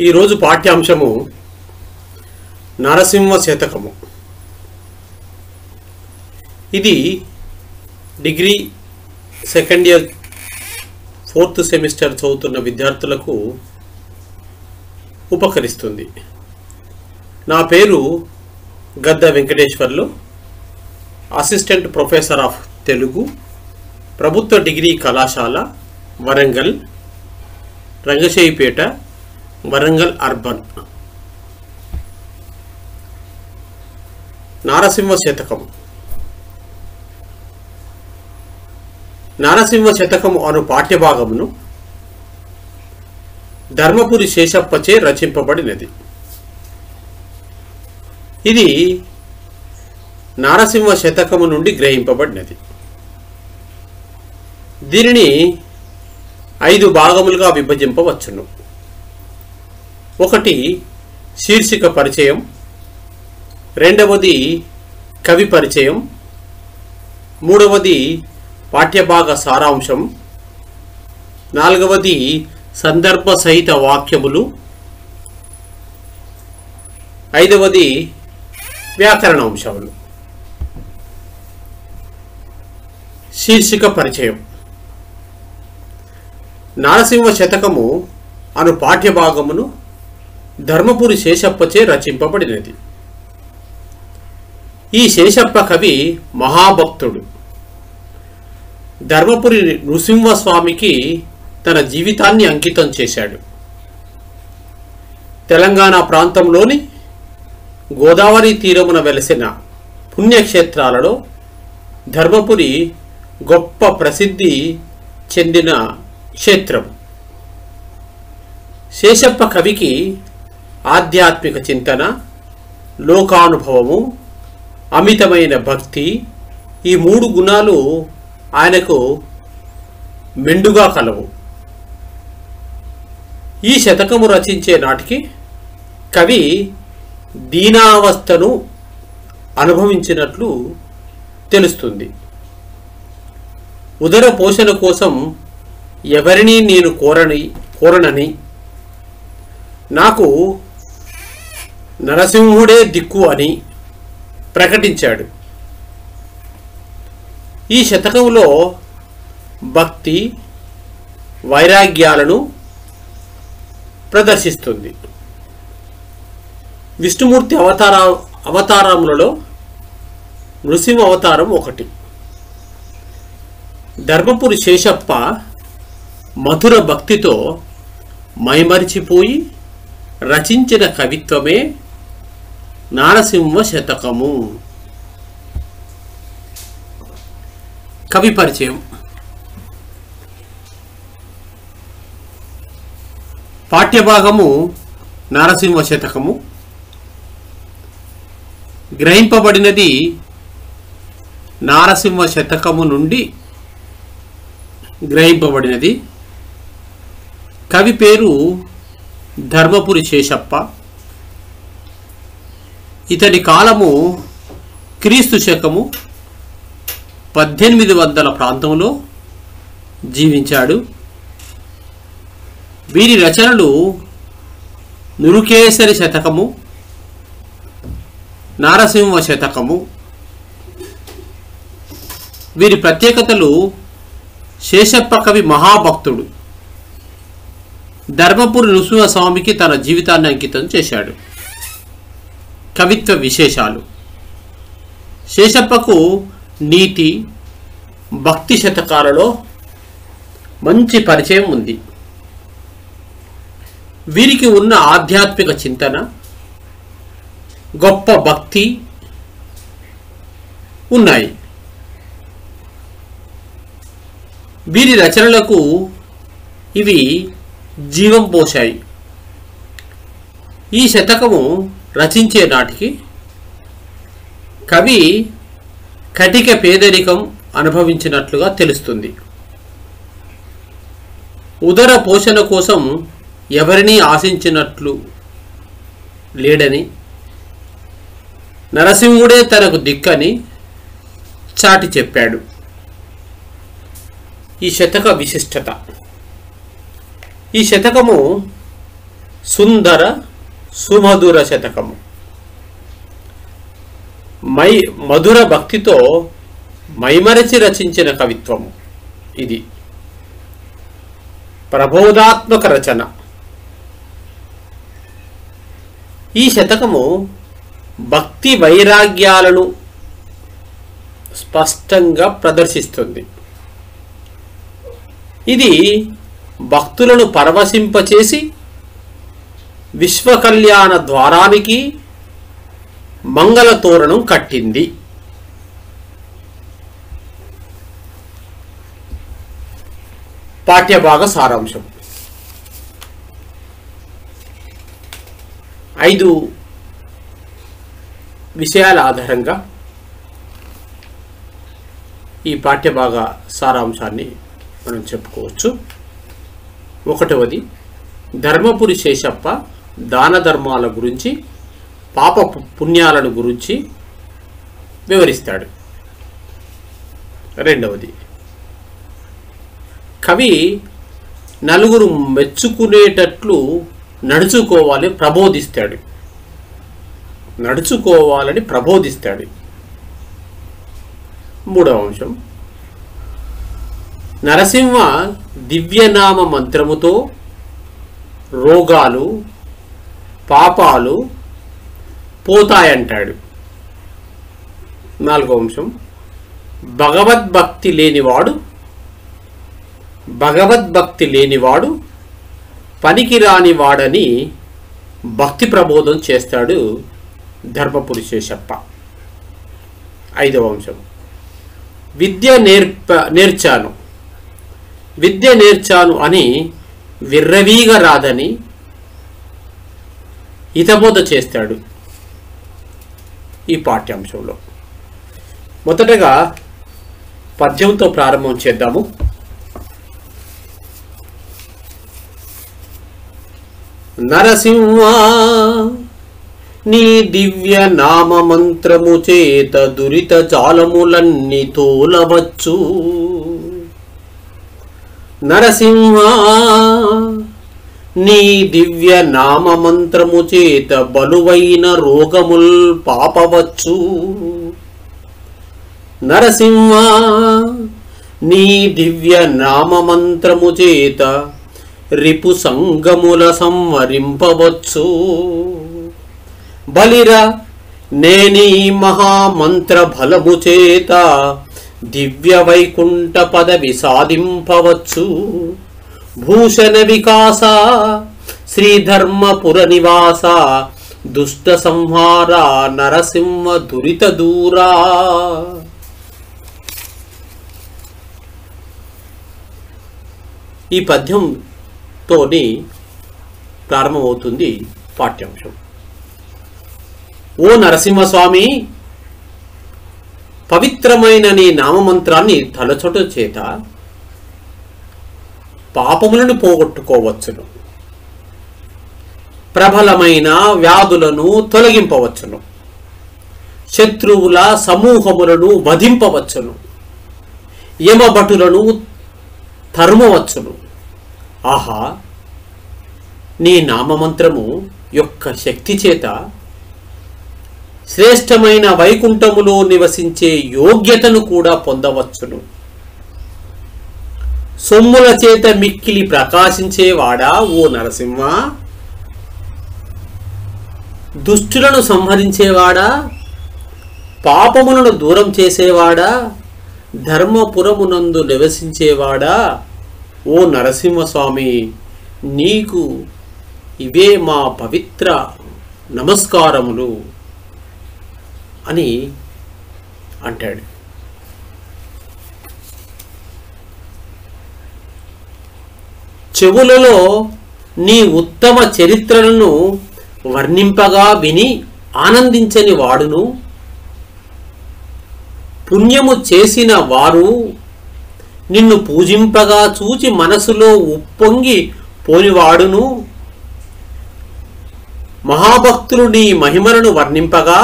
ఈ రోజు పాఠ్యాంశము నరసింహ శతకము. ఇది degree second year 4th semester చదువుతున్న విద్యార్థులకు ఉపకరిస్తుంది. నా పేరు గద్ద Venkateswarlu, assistant professor of Telugu, ప్రభుత్వ డిగ్రీ కళాశాల వరంగల్, రంగశయ్యపేట, వరంగల్ అర్బన్. నారసింహ శతకము. నారసింహ శతకము అను పాఠ్యభాగమును ధర్మపురి శేషప్పచే రచింపబడినది. ఇది నారసింహ శతకము నుండి గ్రహింపబడినది. దీనిని 5 భాగములుగా విభజింపవచ్చును. 1 శీర్షిక పరిచయం, 2వది కవి పరిచయం, 3వది పాఠ్యభాగ సారాంశం, 4వది సందర్భ సహిత వాక్యములు, 5వది వ్యాకరణ అంశములు. శీర్షిక పరిచయం. నారసింహ శతకము అను పాఠ్యభాగమును ధర్మపురి శేషప్పచే రచింపబడినది. ఈ శేషప్ప కవి మహాభక్తుడు. ధర్మపురి నృసింహస్వామికి తన జీవితాన్ని అంకితం చేశాడు. తెలంగాణ ప్రాంతంలోని గోదావరి తీరమున వెలసిన పుణ్యక్షేత్రాలలో ధర్మపురి గొప్ప ప్రసిద్ధి చెందిన క్షేత్రం. శేషప్ప కవికి ఆధ్యాత్మిక చింతన, లోకానుభవము, అమితమైన భక్తి, ఈ 3 గుణాలు ఆయనకు మెండుగా కలవు. ఈ శతకము రచించే నాటికి కవి దీనావస్థను అనుభవించినట్లు తెలుస్తుంది. ఉదర పోషణ కోసం ఎవరినీ నేను కోరనని, నాకు నరసింహుడే దిక్కు అని ప్రకటించాడు. ఈ శతకంలో భక్తి, వైరాగ్యాలను ప్రదర్శిస్తుంది. విష్ణుమూర్తి అవతారములలో నృసింహ అవతారం ఒకటి. ధర్మపురి శేషప్ప మధుర భక్తితో మైమరిచిపోయి రచించిన కవిత్వమే నారసింహ శతకము. కవి పరిచయం. పాఠ్యభాగము నారసింహ శతకము గ్రహింపబడినది నారసింహ శతకము నుండి గ్రహింపబడినది. కవి పేరు ధర్మపురి శేషప్ప. ఇతడి కాలము క్రీస్తు శకము 1800 ప్రాంతంలో జీవించాడు. వీరి రచనలు నురుకేసరి శతకము, నారసింహ శతకము. వీరి ప్రత్యేకతలు: శేషప్ప కవి మహాభక్తుడు. ధర్మపురి నృసింహస్వామికి తన జీవితాన్ని అంకితం చేశాడు. కవిత్వ విశేషాలు: శేషప్పకు నీతి, భక్తి శతకాలలో మంచి పరిచయం ఉంది. వీరికి ఉన్న ఆధ్యాత్మిక చింతన, గొప్ప భక్తి ఉన్నాయి. వీరి రచనలకు ఇవి జీవం పోశాయి. ఈ శతకము రచించే నాటికి కవి కటిక పేదరికం అనుభవించినట్లుగా తెలుస్తుంది. ఉదర పోషణ కోసం ఎవరినీ ఆశించినట్లు లేడని, నరసింహుడే తనకు దిక్కని చాటి చెప్పాడు. ఈ శతక విశిష్టత. ఈ శతకము సుందర సుమధుర శతకము. మధుర భక్తితో మైమరచి రచించిన కవిత్వము ఇది. ప్రబోధాత్మక రచన. ఈ శతకము భక్తి వైరాగ్యాలను స్పష్టంగా ప్రదర్శిస్తుంది. ఇది భక్తులను పరవశింపచేసి విశ్వకళ్యాణ ద్వారానికి మంగళ తోరణం కట్టింది. పాఠ్యభాగ సారాంశం. 5 విషయాల ఆధారంగా ఈ పాఠ్యభాగ సారాంశాన్ని మనం చెప్పుకోవచ్చు. 1వది, ధర్మపురి శేషప్ప దాన ధర్మాల గురించి, పాప పుణ్యాలను గురించి వివరిస్తాడు. 2వది, కవి నలుగురు మెచ్చుకునేటట్లు నడుచుకోవాలని ప్రబోధిస్తాడు. 3వ అంశం, నరసింహ దివ్యనామ మంత్రముతో రోగాలు పాపాలు పోతాయంటాడు. 4వ అంశం, భగవద్భక్తి లేనివాడు పనికిరాని వాడని భక్తి ప్రబోధం చేస్తాడు ధర్మపురి శేషప్ప. 5వ అంశం, విద్య నేర్చాను అని విర్రవీగ రాదని హితబోధ చేస్తాడు ఈ పాఠ్యాంశంలో. మొదటగా పద్యంతో ప్రారంభం చేద్దాము. నరసింహ నీ దివ్య నామ మంత్రము చేత దురిత జాలములన్నీ తోలవచ్చు. నరసింహ నీ దివ్య నామ మంత్రము చేత బలువైన రోగముల్ పాపవచ్చు. నరసింహ నీ దివ్య నామ మంత్రము చేత రిపు సంగముల సంవరింపవచ్చు. బలిరా నేనీ మహామంత్ర బలము చేత దివ్య వైకుంఠ పదవి సాధింపవచ్చు. భూషణ వికాస శ్రీధర్మపుర నివాస దుష్ట సంహార నరసింహ దురిత దూరా. ఈ పద్యంతోని ప్రారంభమవుతుంది పాఠ్యాంశం. ఓ నరసింహస్వామి, పవిత్రమైన నీ నామమంత్రాన్ని తలచొట చేత పాపములను పోగొట్టుకోవచ్చును, ప్రబలమైన వ్యాధులను తొలగింపవచ్చును, శత్రువుల సమూహములను వధింపవచ్చును, యమభటులను తరుమవచ్చును. ఆహా, నీ నామమంత్రము యొక్క శక్తి చేత శ్రేష్టమైన వైకుంఠములో నివసించే యోగ్యతను కూడా పొందవచ్చును. సొమ్ముల చేత మిక్కిలి ప్రకాశించేవాడా ఓ నరసింహ, దుష్టులను సంహరించేవాడా, పాపములను దూరం చేసేవాడా, ధర్మపురమునందు నివసించేవాడా ఓ నరసింహస్వామి, నీకు ఇవే మా పవిత్ర నమస్కారములు అని అంటాడు. చెవులలో నీ ఉత్తమ చరిత్రలను వర్ణింపగా విని ఆనందించని వాడును, పుణ్యము చేసిన వారు నిన్ను పూజింపగా చూచి మనసులో ఉప్పొంగి పోనివాడును, మహాభక్తులు నీ మహిమలను వర్ణింపగా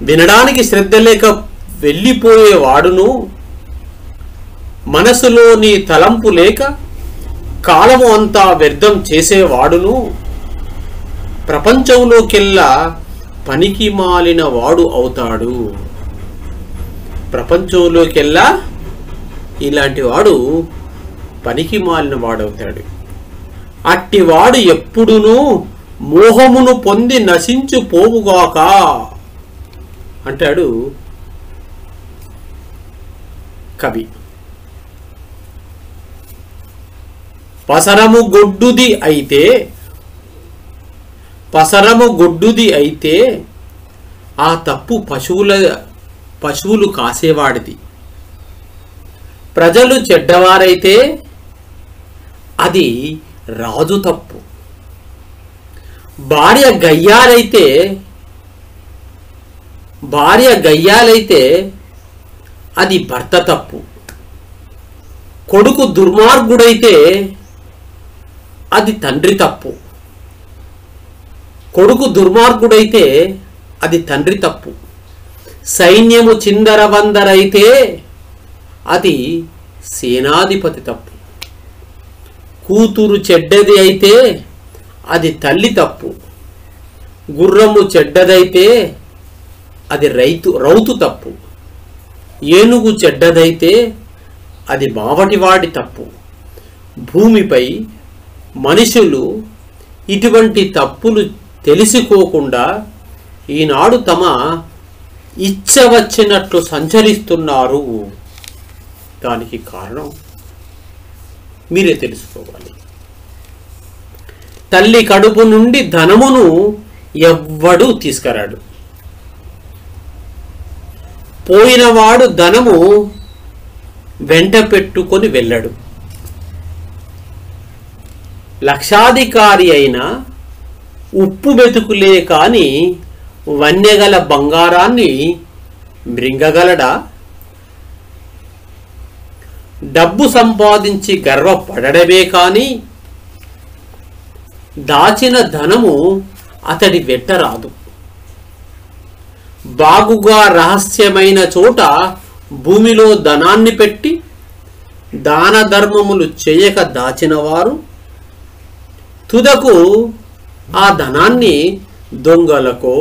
వినడానికి శ్రద్ధ లేక వెళ్ళిపోయేవాడును, మనసులో నీ తలంపు లేక కాలము అంతా వ్యర్థం చేసేవాడును, ప్రపంచంలోకెల్లా పనికి మాలిన వాడు అవుతాడు. ప్రపంచంలోకెల్లా ఇలాంటి వాడు పనికి మాలిన వాడవుతాడు. అట్టివాడు ఎప్పుడునూ మోహమును పొంది నశించు పోవుగాక అంటాడు కవి. పసరము గొడ్డుది అయితే ఆ తప్పు పశువులు కాసేవాడిది. ప్రజలు చెడ్డవారైతే అది రాజు తప్పు. భార్య గయ్యాలైతే అది భర్త తప్పు. కొడుకు దుర్మార్గుడైతే అది తండ్రి తప్పు. సైన్యము చిందరవందరైతే అది సేనాధిపతి తప్పు. కూతురు చెడ్డది అయితే అది తల్లి తప్పు. గుర్రము చెడ్డదైతే అది రౌతు తప్పు. ఏనుగు చెడ్డదైతే అది మావటివాడి తప్పు. భూమిపై మనుషులు ఇటువంటి తప్పులు తెలుసుకోకుండా ఈనాడు తమ ఇచ్చ వచ్చినట్లు సంచరిస్తున్నారు. దానికి కారణం మీరే తెలుసుకోవాలి. తల్లి కడుపు నుండి ధనమును ఎవ్వడూ తీసుకురాడు. పోయినవాడు ధనము వెంట పెట్టుకొని వెళ్ళడు. లక్షాధికారి అయిన ఉప్పు మెతుకులే కాని వన్యగల బంగారాన్ని మృంగగలడా? డబ్బు సంపాదించి గర్వపడడమే కాని దాచిన ధనము అతడి వెంటరాదు. బాగుగా రహస్యమైన చోట భూమిలో ధనాన్ని పెట్టి దాన ధర్మములు చేయక దాచినవారు తుదకు ఆ ధనాన్ని దొంగలకో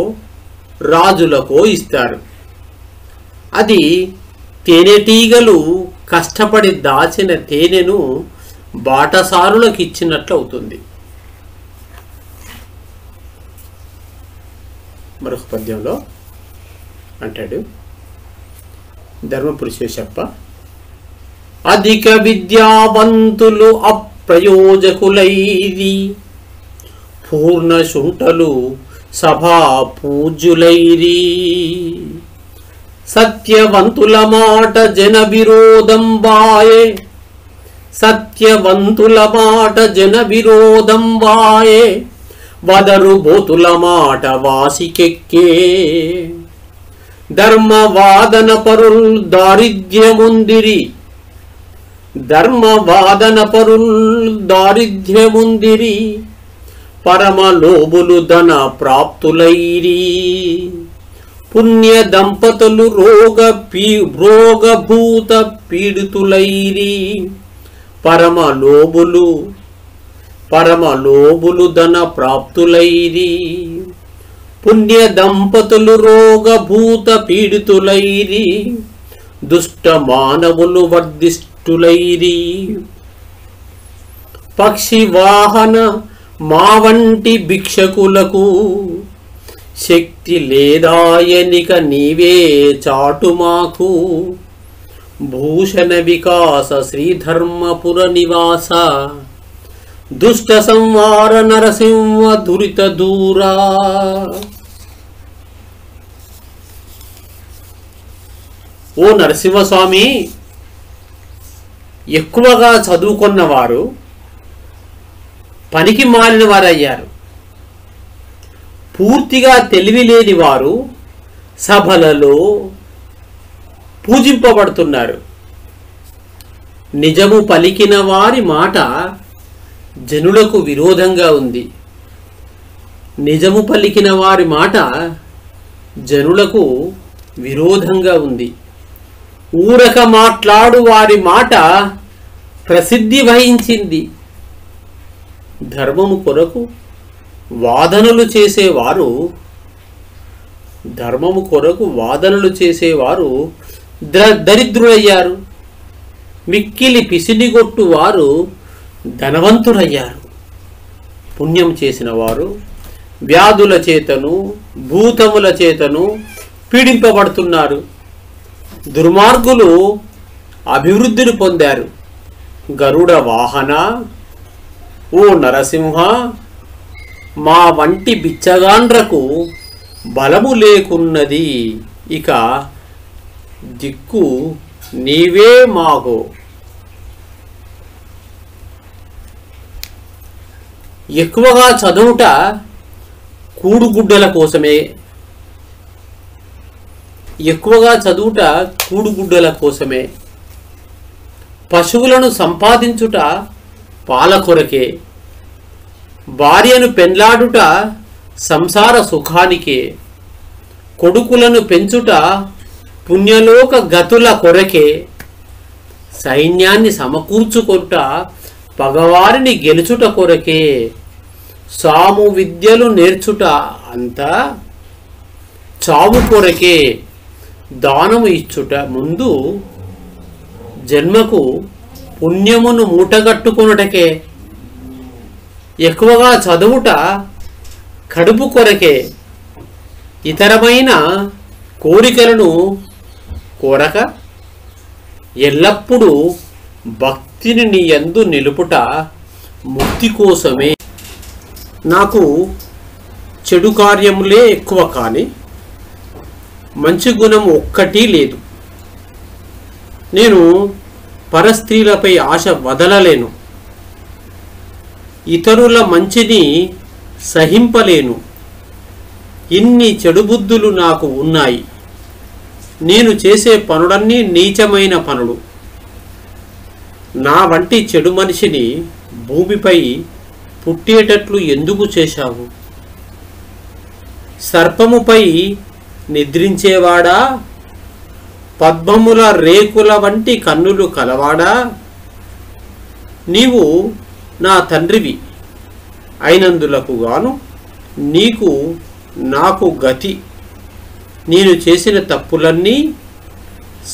రాజులకో ఇస్తారు. అది తేనెటీగలు కష్టపడి దాచిన తేనెను బాటసారులకు ఇచ్చినట్లు అవుతుంది. మరొక పద్యంలో అంటాడు ధర్మపురుషేశప్ప, అధిక విద్యావంతులు అప్రయోజకులైరి పూర్ణ శుంఠలు సభా పూజ్యులైరి సత్యవంతుల మాట జన విరోధం వాయే వదరు బోతుల మాట వాసికెక్కే ధర్మవాదన పరుల్ దారిద్ర్యముందిరి పరమలోబులు ధన ప్రాప్తులైరి పుణ్య దంపతులు రోగభూత పీడితులైరి పరమలోబులు ధన ప్రాప్తులైరి పుణ్య దంపతులు రోగభూత పీడితులైరి దుష్ట మానవులు వర్ధిష్ఠులైరి పక్షి వాహన మా వంటి భిక్షకులకు శక్తి లేదాయనిక నీవే చాటు మాకు భూషణ వికాస శ్రీధర్మపుర నివాస దుష్ట సంవార నరసింహ దురిత దూరా. ఓ నరసింహస్వామి, ఎక్కువగా చదువుకున్నవారు పనికి మాలిన వారయ్యారు. పూర్తిగా తెలివి లేని వారు సభలలో పూజింపబడుతున్నారు. నిజము పలికిన వారి మాట జనులకు విరోధంగా ఉంది. నిజము పలికిన వారి మాట జనులకు విరోధంగా ఉంది. ఊరక మాట్లాడు వారి మాట ప్రసిద్ధి వహించింది. ధర్మము కొరకు వాదనలు చేసేవారు, ధర్మము కొరకు వాదనలు చేసేవారు దరిద్రులయ్యారు. మిక్కిలి పిసినిగొట్టు వారు ధనవంతులయ్యారు. పుణ్యం చేసిన వారు వ్యాధుల చేతను భూతముల చేతను పీడింపబడుతున్నారు. దుర్మార్గులు అభివృద్ధిని పొందారు. గరుడ వాహన, ఓ నరసింహ, మా వంటి బిచ్చగాండ్రకు బలము లేకున్నది. ఇక దిక్కు నీవే మాగో. ఎక్కువగా చదువుట కూడుగుడ్డల కోసమే. కూడుగుడ్డల కోసమే. పశువులను సంపాదించుట పాల కొరకే. భార్యను పెండ్లాడుట సంసార సుఖానికే. కొడుకులను పెంచుట పుణ్యలోక గతుల కొరకే. సైన్యాన్ని సమకూర్చుకొనుట పగవారిని గెలుచుట కొరకే. సాము విద్యలు నేర్చుట అంతా చావు కొరకే. దానము ఇచ్చుట ముందు జన్మకు పుణ్యమును మూటగట్టుకొనుటకే. ఎక్కువగా చదువుట కడుపు కొరకే. ఇతరమైన కోరికలను కోరక ఎల్లప్పుడూ భక్తిని నీ యందు నిలుపుట ముక్తి కోసమే. నాకు చెడు కార్యములే ఎక్కువ, కానీ మంచి గుణం ఒక్కటి లేదు. నేను పరస్త్రీలపై ఆశ వదలలేను. ఇతరుల మంచిని సహింపలేను. ఇన్ని చెడు బుద్ధులు నాకు ఉన్నాయి. నేను చేసే పనులన్నీ నీచమైన పనులు. నా వంటి చెడు మనిషిని భూమిపై పుట్టేటట్లు ఎందుకు చేశావు? సర్పముపై నిద్రించేవాడా, పద్మముల రేకుల వంటి కన్నులు కలవాడా, నీవు నా తండ్రివి అయినందులకు గాను నీకు నాకు గతి. నేను చేసిన తప్పులన్నీ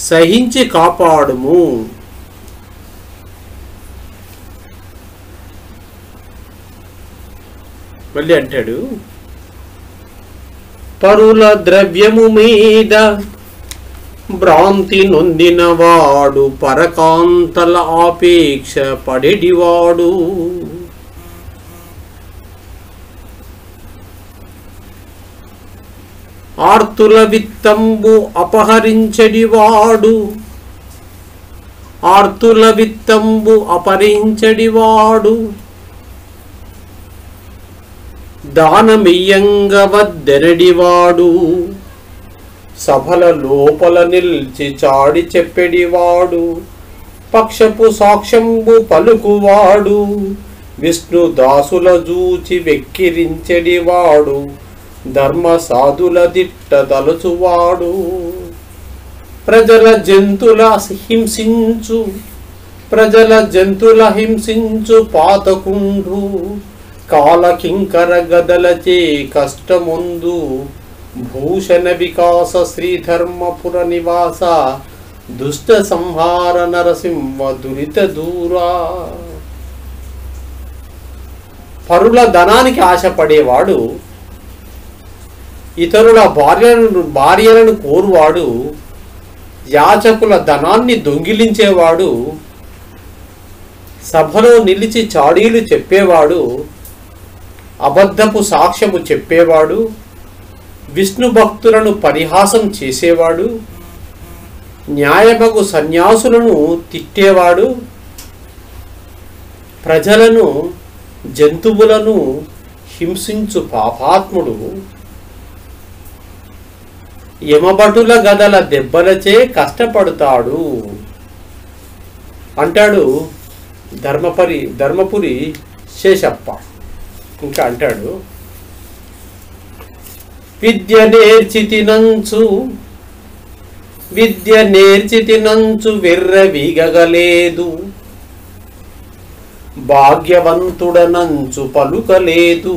సహించి కాపాడుము. మళ్ళీ అంటాడు, పరుల ద్రవ్యము మీద భ్రాంతి నొందినవాడు పరకాంతల ఆపేక్ష పడెడివాడు. ఆర్తుల విత్తంబు అపహరించడివాడు, ఆర్తుల విత్తంబు అపహరించడివాడు. దానమియ్యంగ వద్దెనడివాడు, సభల లోపల నిల్చి చాడి చెప్పెడివాడు. పక్షపు సాక్ష్యంబు పలుకువాడు, విష్ణు దాసుల జూచి వెక్కిరించెడివాడు. ధర్మ సాధుల దిట్ట తలుచువాడు. ప్రజల జంతుల హింసించు పాతకుండు. కాలకింకర గదలచే కష్టముందు. భూషణ వికాస శ్రీధర్మపుర నివాస. దుష్ట సంహార నరసింహ దురిత దూరా. పరుల ధనానికి ఆశపడేవాడు, ఇతరుల భార్యలను కోరువాడు, యాచకుల ధనాన్ని దొంగిలించేవాడు, సభలో నిలిచి చాడీలు చెప్పేవాడు, అబద్ధపు సాక్ష్యము చెప్పేవాడు, విష్ణు భక్తులను పరిహాసం చేసేవాడు, న్యాయమగు సన్యాసులను తిట్టేవాడు, ప్రజలను జంతువులను హింసించు పాపాత్ముడు, యమభటుల గదల దెబ్బలచే కష్టపడతాడు అంటాడు ధర్మపురి శేషప్ప. ఇంకా అంటాడు, విద్య నేర్చితినంచు వెర్రవీగలేదు. భాగ్యవంతుడనంచు పలుకలేదు.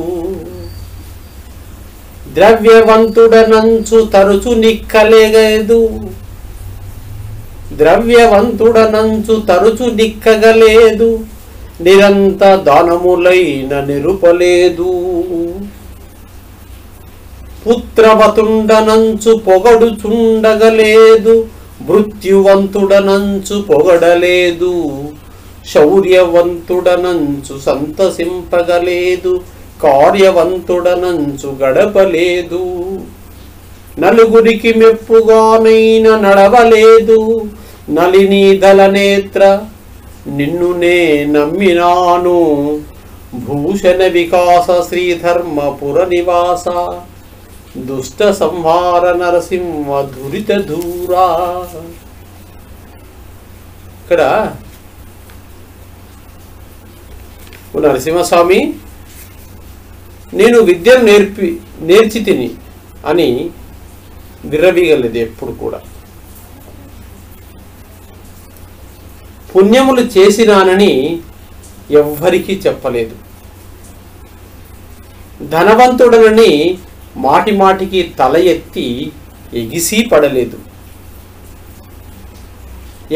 ద్రవ్యవంతుడనంచు తరచు నిక్కలేగలేదు, ద్రవ్యవంతుడనంచు తరచు నిక్కగలేదు, నిరంత దానములైన నిరుపలేదు. పుత్రవతుండనంచు పొగడుచుండగలేదు, మృత్యువంతుడనంచు పొగడలేదు, శౌర్యవంతుడనంచు సంతసింపగలేదు, కార్యవంతుడనంచు గడపలేదు. నలుగురికి మెప్పుగానైన నడవలేదు, నలినీదల నేత్ర నిన్ను నే నమ్మినాను. భూషణ వికాస శ్రీధర్మపుర నివాస, దుష్ట సంహార నరసింహ దురిత దూరా. ఇక్కడ నరసింహస్వామి నేను విద్యను నేర్చి తిని అని విర్రవీగలేదు. ఎప్పుడు కూడా పుణ్యములు చేసినానని ఎవ్వరికీ చెప్పలేదు. ధనవంతుడనని మాటి మాటికి తల ఎత్తి ఎగిసి పడలేదు.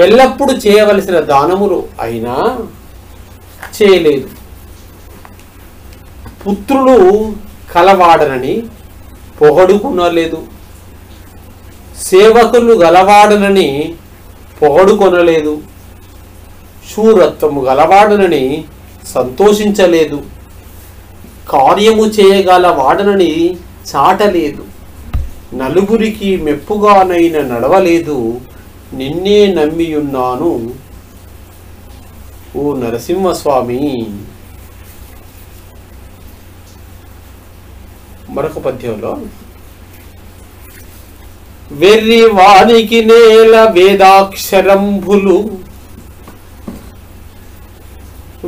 ఎల్లప్పుడూ చేయవలసిన దానములు అయినా చేయలేదు. పుత్రులు కలవాడనని పొగడుకొనలేదు, సేవకులు గలవాడనని పొగడుకొనలేదు, శూరత్వము గలవాడనని సంతోషించలేదు, కార్యము చేయగలవాడనని చాటలేదు, నలుగురికి మెప్పుగానైన నడవలేదు, నిన్నే నమ్మియున్నాను ఓ నరసింహస్వామి. మరొక పద్యంలో వెర్రి వానికి నేల వేదాక్షరంబులు,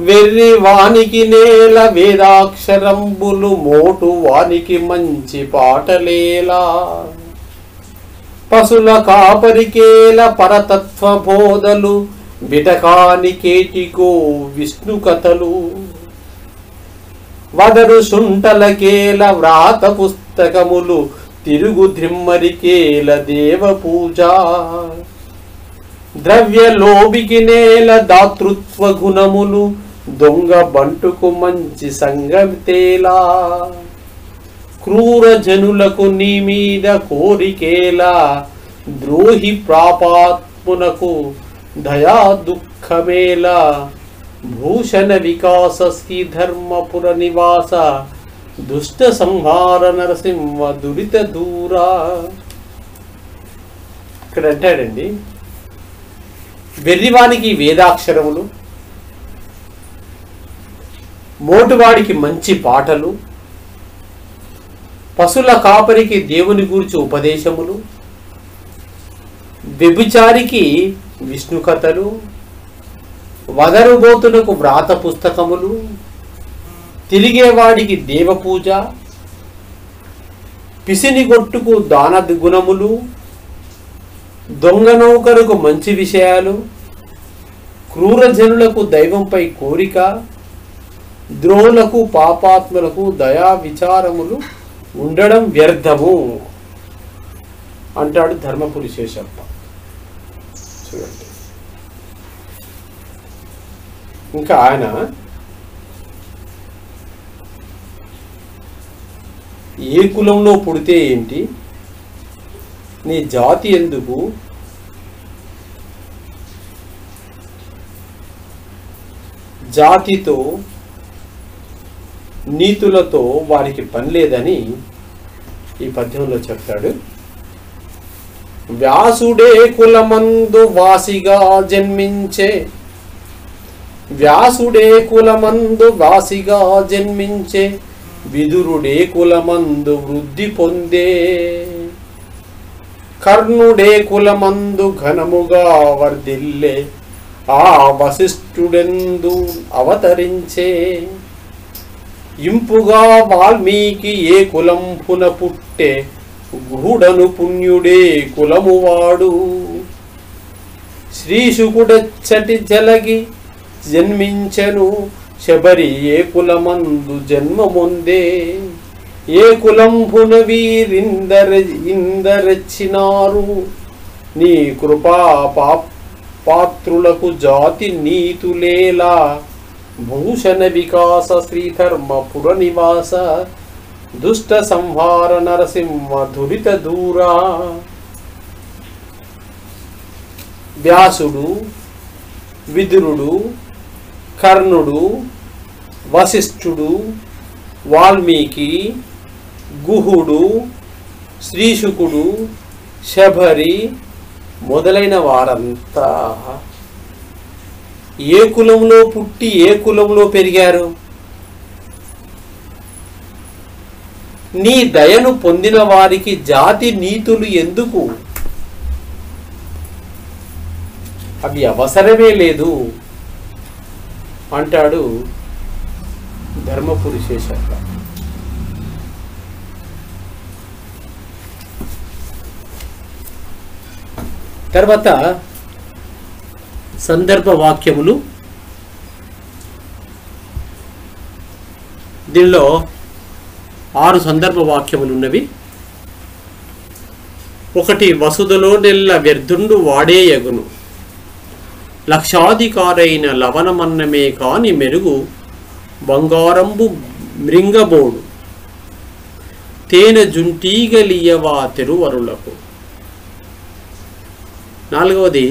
వెర్రి వానికి నేల వేదాక్షరంబులు, మోటు వానికి మంచి పాటలేలా, పశుల కాపరికేల పరతత్వ బోధలు, బిటకానికేటికో విష్ణు కథలు, వదరు శుంఠలకేల వ్రాత పుస్తకములు, తిరుగు ధిమ్మరికేల దేవ పూజ, ద్రవ్య లోభికి నేల దాతృత్వ గుణములు, దొంగ బంటుకు మంచి సంగతేలా, క్రూర జనులకు నీ మీద కోరికేలా, ద్రోహి ప్రాపాత్మునకు దయా దుఃఖమేలా, భూషణ వికాస శ్రీధర్మపుర నివాస, దుష్ట సంహార నరసింహ దురిత దూరా. ఇక్కడ అంటాడండి, వెర్రివానికి వేదాక్షరములు, మోటువాడికి మంచి పాటలు, పశుల కాపరికి దేవుని గురించి ఉపదేశములు, వ్యభిచారికి విష్ణు కథలు, వదరుబోతునకు వ్రాత పుస్తకములు, తిరిగేవాడికి దేవపూజ, పిసినిగొట్టుకు దాన గుణములు, దొంగ నౌకరుకు మంచి విషయాలు, క్రూర జనులకు దైవంపై కోరిక, ద్రోహులకు పాపాత్ములకు దయా విచారములు ఉండడం వ్యర్థము అంటాడు ధర్మపురి శేషప్ప. చూడండి, ఇంకా ఆయన ఏ కులంలో పుడితే ఏంటి, నీ జాతి ఎందుకు, జాతితో నీతులతో వారికి పని లేదని ఈ పద్యంలో చెప్తాడు. వ్యాసుడే కులమందు వాసిగా జన్మించే, వ్యాసుడే కులమందు వాసిగా జన్మించే, విదురుడే కులమందు వృద్ధి పొందే, కర్ణుడే కులమందు ఘనముగా వర్ధిల్లే, ఆ వశిష్ఠుడెందు అవతరించే, ఇంపుగా వాల్మీకి ఏ కులంపున పుట్టే, గూఢను పుణ్యుడే కులమువాడు, శ్రీశుకుడెచ్చటి జలగి జన్మించెను, శబరి ఏ కులమందు జన్మమొందే, ఏ కులంభున వీరిందరెచ్చినారు నీ కృపా పాత్రులకు జాతి నీతులేలా భూషణ వికాస శ్రీధర్మపుర నివాస దుష్ట సంహార నరసింహ దురిత దూరా. వ్యాసుడు, విదురుడు, కర్ణుడు, వశిష్ఠుడు, వాల్మీకి, గుహుడు, శ్రీశుకుడు, శబరి మొదలైన వారంతా ఏ కులంలో పుట్టి ఏ కులంలో పెరిగారు? నీ దయను పొందిన వారికి జాతి నీతులు ఎందుకు? అవి అవసరమే లేదు అంటాడు ధర్మపురి శేషప్ప. తర్వాత సందర్భ వాక్యములు. దీనిలో 6 సందర్భ వాక్యములు ఉన్నవి. 1 వసుధలో నెల్ల వ్యర్థుండు వాడేయగును లక్షాధికారైన లవణమన్నమే కాని మెరుగు బంగారంబు మృంగబోడు తేనె జుంటీగలియవా తెరువరులకు. 4వది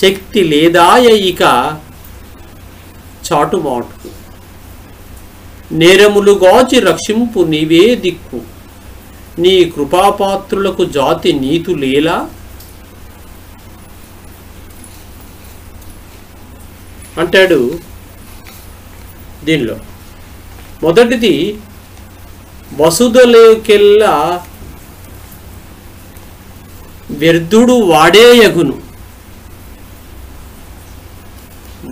శక్తి లేదాయ ఇక చాటుమాటుకు నేరములు గాచి రక్షింపు నీవే దిక్కు నీ కృపాపాత్రులకు జాతి నీతులేలా. అంటాడు. దీనిలో మొదటిది వసుధలోకెల్లా వ్యర్థుడు వాడేయగును.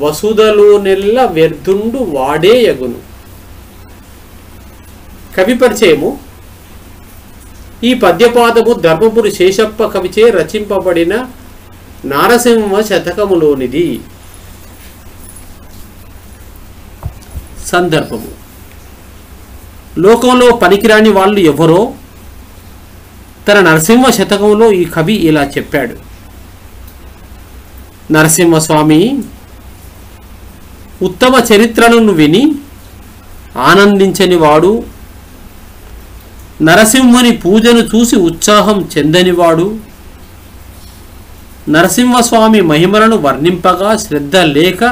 వసుధలోనెల్ల వ్యర్థుండు వాడేయగును. కవి పరిచయము. ఈ పద్యపాదము ధర్మపురి శేషప్ప కవిచే రచింపబడిన నారసింహ శతకములోనిది. సందర్భము. లోకంలో పనికిరాని వాళ్ళు ఎవరో తన నరసింహ శతకంలో ఈ కవి ఇలా చెప్పాడు. నరసింహస్వామి ఉత్తమ చరిత్రలను విని ఆనందించని వాడు, నరసింహుని పూజను చూసి ఉత్సాహం చెందనివాడు, నరసింహస్వామి మహిమలను వర్ణింపగా శ్రద్ధ లేక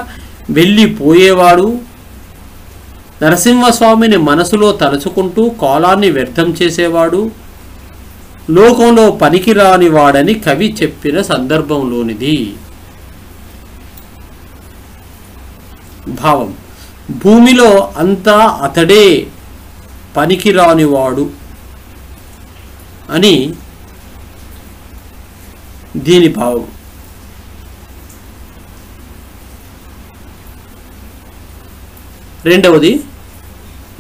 వెళ్ళిపోయేవాడు, నరసింహస్వామిని మనసులో తలుచుకుంటూ కాలాన్ని వ్యర్థం చేసేవాడు, లోకంలో పనికిరాని వాడని కవి చెప్పిన సందర్భంలోనిది. భావం. భూమిలో అంతా అతడే పనికిరానివాడు అని దీని భావం. రెండవది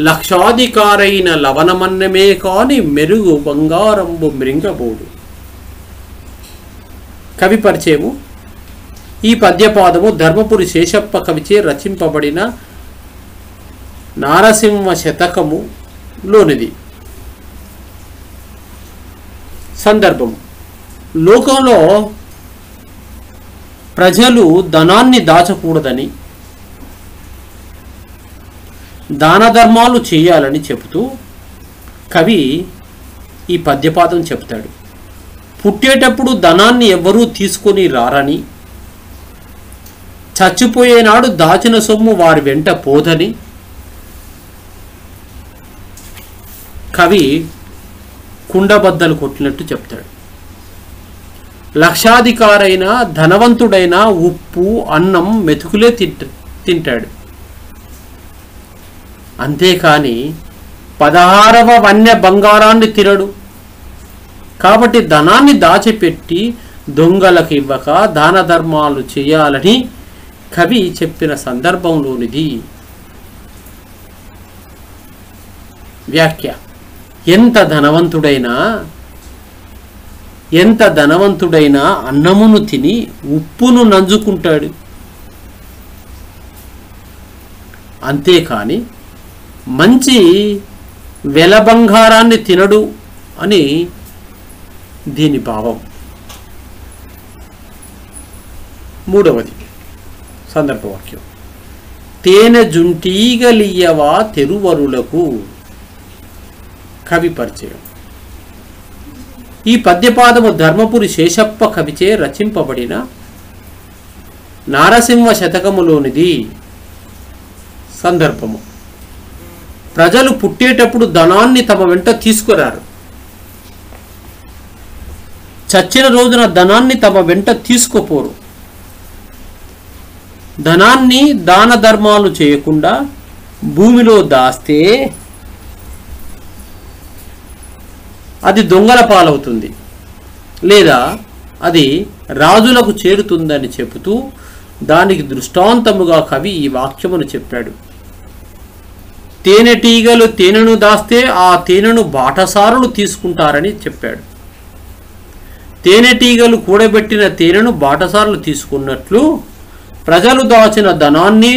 లక్షాధికారైన లవణమన్నమే కాని మెరుగు బంగారంబు మృంగబోడు. కవి పరిచయము. ఈ పద్యపాదము ధర్మపురి శేషప్ప కవిచే రచింపబడిన నారసింహ శతకములోనిది. సందర్భము. లోకంలో ప్రజలు ధనాన్ని దాచకూడదని, దాన ధర్మాలు చేయాలని చెబుతూ కవి ఈ పద్యపాదం చెప్తాడు. పుట్టేటప్పుడు ధనాన్ని ఎవ్వరూ తీసుకొని రారని, చచ్చిపోయేనాడు దాచిన సొమ్ము వారి వెంట పోదని కవి కుండబద్దలు కొట్టినట్టు చెప్తాడు. లక్షాధికారైన ధనవంతుడైన ఉప్పు అన్నం మెతుకులే తింటాడు. అంతేకాని 16వ వన్య బంగారాన్ని తినడు. కాబట్టి ధనాన్ని దాచిపెట్టి దొంగలకు ఇవ్వక దాన ధర్మాలు చేయాలని కవి చెప్పిన సందర్భంలోనిది. వ్యాఖ్య. ఎంత ధనవంతుడైనా అన్నమును తిని ఉప్పును నంజుకుంటాడు. అంతేకాని మంచి వెల బంగారాన్ని తినడు అని దీని భావం. మూడవది సందర్భవాక్యం. తేనె జుంటీగలియవా తెరువరులకు. కవి పరిచయం. ఈ పద్యపాదము ధర్మపురి శేషప్ప కవిచే రచింపబడిన నారసింహ శతకములోనిది. సందర్భము. ప్రజలు పుట్టేటప్పుడు ధనాన్ని తమ వెంట తీసుకురారు. చచ్చిన రోజున ధనాన్ని తమ వెంట తీసుకుపోరు. ధనాన్ని దాన ధర్మాలు చేయకుండా భూమిలో దాస్తే అది దొంగల పాలవుతుంది, లేదా అది రాజులకు చేరుతుందని చెబుతూ దానికి దృష్టాంతముగా కవి ఈ వాక్యమును చెప్పాడు. తేనెటీగలు తేనెను దాస్తే ఆ తేనెను బాటసారులు తీసుకుంటారని చెప్పాడు. తేనెటీగలు కూడబెట్టిన తేనెను బాటసారులు తీసుకున్నట్లు ప్రజలు దాచిన ధనాన్ని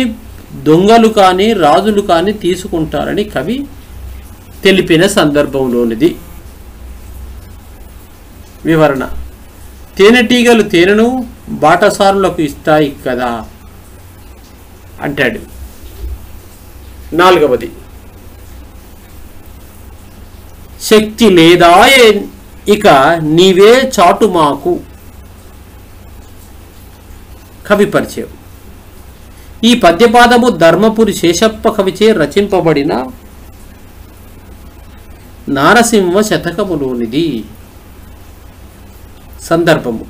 దొంగలు కానీ రాజులు కానీ తీసుకుంటారని కవి తెలిపిన సందర్భంలోనిది. వివరణ. తేనెటీగలు తేనెను బాటసారులకు ఇస్తాయి కదా అంటాడు. నాలుగవది. శక్తి లేదాయే ఇక నీవే చాటు మాకు. కవి పరిచయం. ఈ పద్యపాదము ధర్మపురి శేషప్ప కవిచే రచింపబడిన నారసింహ శతకములోనిది. సందర్భము.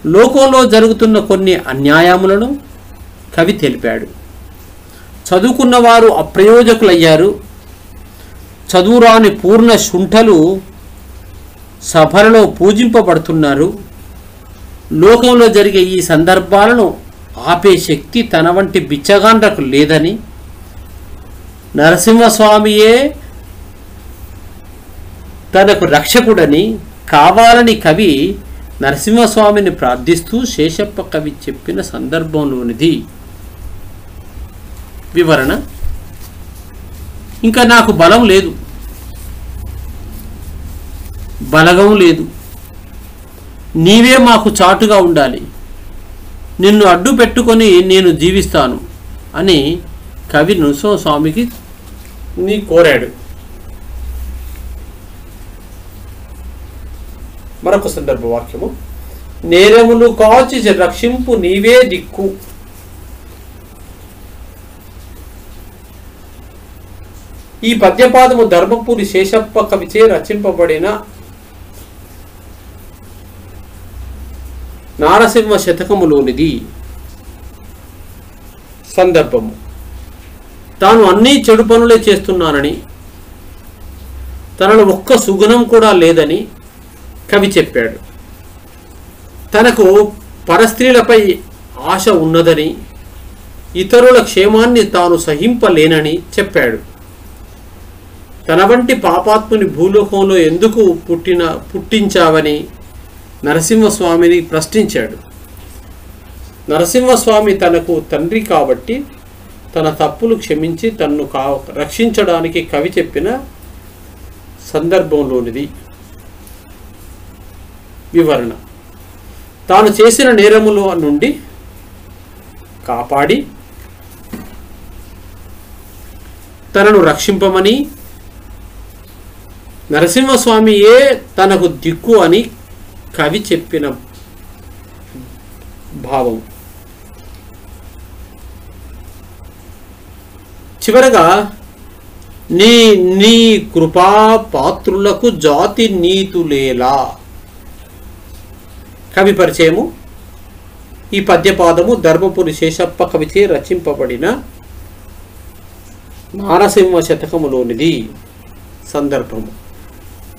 లోకంలో జరుగుతున్న కొన్ని అన్యాయములను కవి తెలిపాడు. చదువుకున్నవారు అప్రయోజకులయ్యారు. చదువురాని పూర్ణ శుంఠలు సభలలో పూజింపబడుతున్నారు. లోకంలో జరిగే ఈ సందర్భాలను ఆపే శక్తి తన వంటి బిచ్చగాండ్రకు లేదని, నరసింహస్వామియే తనకు రక్షకుడని కావాలని కవి నరసింహస్వామిని ప్రార్థిస్తూ శేషప్ప కవి చెప్పిన సందర్భంలోనిది. వివరణ. ఇంకా నాకు బలం లేదు, బలగం లేదు, నీవే మాకు చాటుగా ఉండాలి, నిన్ను అడ్డు పెట్టుకొని నేను జీవిస్తాను అని కవి నరసింహస్వామికి కోరాడు. మరొక సందర్భ వాక్యము. నేరములు కాచి రక్షింపు నీవే దిక్కు. ఈ పద్యపాదము ధర్మపురి శేషప్ప కవిచే రచింపబడిన నారసింహ శతకములోనిది. సందర్భము. తాను అన్ని చెడు పనులే చేస్తున్నానని, తనలో ఒక్క సుగుణం కూడా లేదని కవి చెప్పాడు. తనకు పరస్త్రీలపై ఆశ ఉన్నదని, ఇతరుల క్షేమాన్ని తాను సహింపలేనని చెప్పాడు. తన వంటి పాపాత్ముని భూలోకంలో ఎందుకు పుట్టించావని నరసింహస్వామిని ప్రశ్నించాడు. నరసింహస్వామి తనకు తండ్రి కాబట్టి తన తప్పులు క్షమించి తన్ను రక్షించడానికి కవి చెప్పిన సందర్భంలోనిది. వివరణ. తాను చేసిన నేరముల నుండి కాపాడి తనను రక్షింపమని, నరసింహస్వామియే తనకు దిక్కు అని కవి చెప్పిన భావం. చివరగా నీ కృపా పాత్రులకు జాతి నీతులేలా. కవి పరిచయము. ఈ పద్యపాదము ధర్మపురి శేషప్ప కవిచే రచింపబడిన నారసింహ శతకములోనిది. సందర్భము.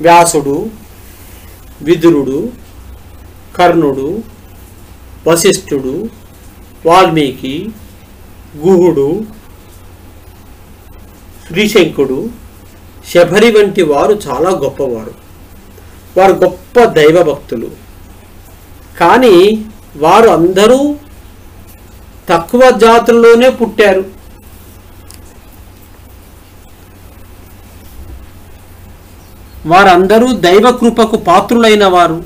వ్యాసుడు, విదురుడు, కర్ణుడు, వశిష్ఠుడు, వాల్మీకి, గుహుడు, శ్రీశంకుడు, శబరి వంటి వారు చాలా గొప్పవారు. వారు గొప్ప దైవభక్తులు. కానీ వారు అందరూ తక్కువ జాతుల్లోనే పుట్టారు. వారందరూ దైవకృపకు పాత్రులైన వారు.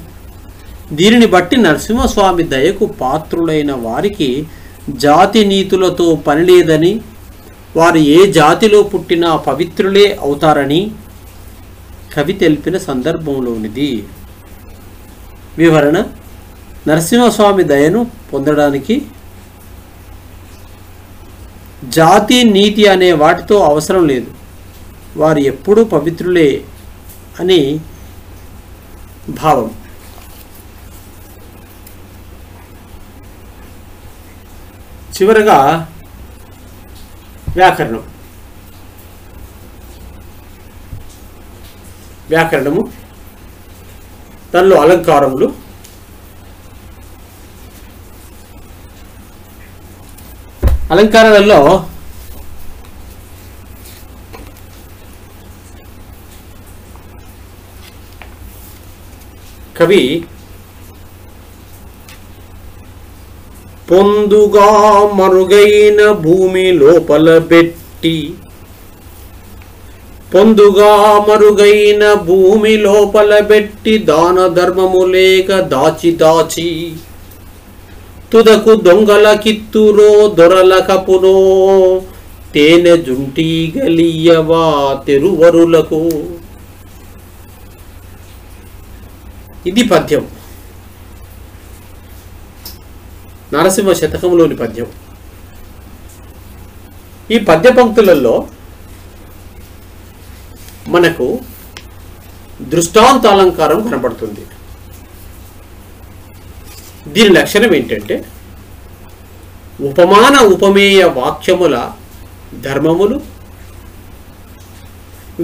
దీనిని బట్టి నరసింహస్వామి దయకు పాత్రులైన వారికి జాతి నీతులతో పని లేదని, వారు ఏ జాతిలో పుట్టినా పవిత్రులే అవుతారని కవి తెలిపిన సందర్భంలోనిది. వివరణ: నరసింహస్వామి దయను పొందడానికి జాతి నీతి అనే వాటితో అవసరం లేదు, వారు ఎప్పుడూ పవిత్రులే అని భావం. చివరగా వ్యాకరణము, దానిలో అలంకారములు. అలంకారాలలో కవి పొందుగా మరుగైన భూమి లోపల పెట్టి, పొందుగా మరుగైన భూమి లోపల పెట్టి, దాన ధర్మము లేక దాచి దాచి, తుదకు దొంగల కిత్తురో దొరల కపునో, తేనె జుంటి గలియవా తెరువరులకు. ఇది పద్యం, నరసింహ శతకంలోని పద్యం. ఈ పద్య పంక్తులలో మనకు దృష్టాంతాలంకారం కనబడుతుంది. దీని లక్షణం ఏంటంటే, ఉపమాన ఉపమేయ వాక్యముల ధర్మములు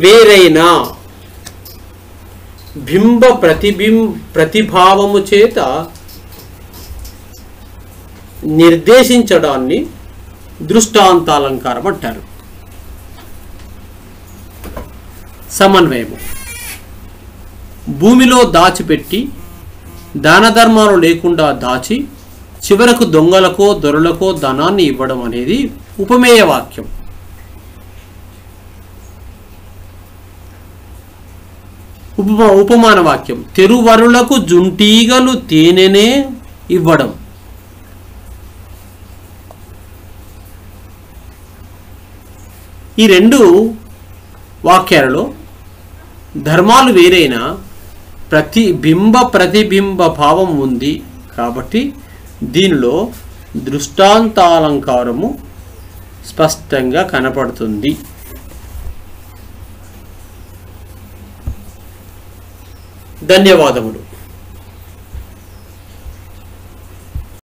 వేరైనా బింబ ప్రతిభావము చేత నిర్దేశించడాన్ని దృష్టాంతాలంకారం అంటారు. సమన్వయము: భూమిలో దాచిపెట్టి దాన ధర్మాలు లేకుండా దాచి చివరకు దొంగలకో దొరలకో ధనాన్ని ఇవ్వడం అనేది ఉపమేయ వాక్యం. ఉపమాన వాక్యం: తెరువరులకు జుంటీగలు తేనెనే ఇవ్వడం. ఈ రెండు వాక్యాలలో ధర్మాలు వేరైనా ప్రతిబింబ భావం ఉంది కాబట్టి దీనిలో దృష్టాంతాలంకారము స్పష్టంగా కనపడుతుంది. ధన్యవాదములు.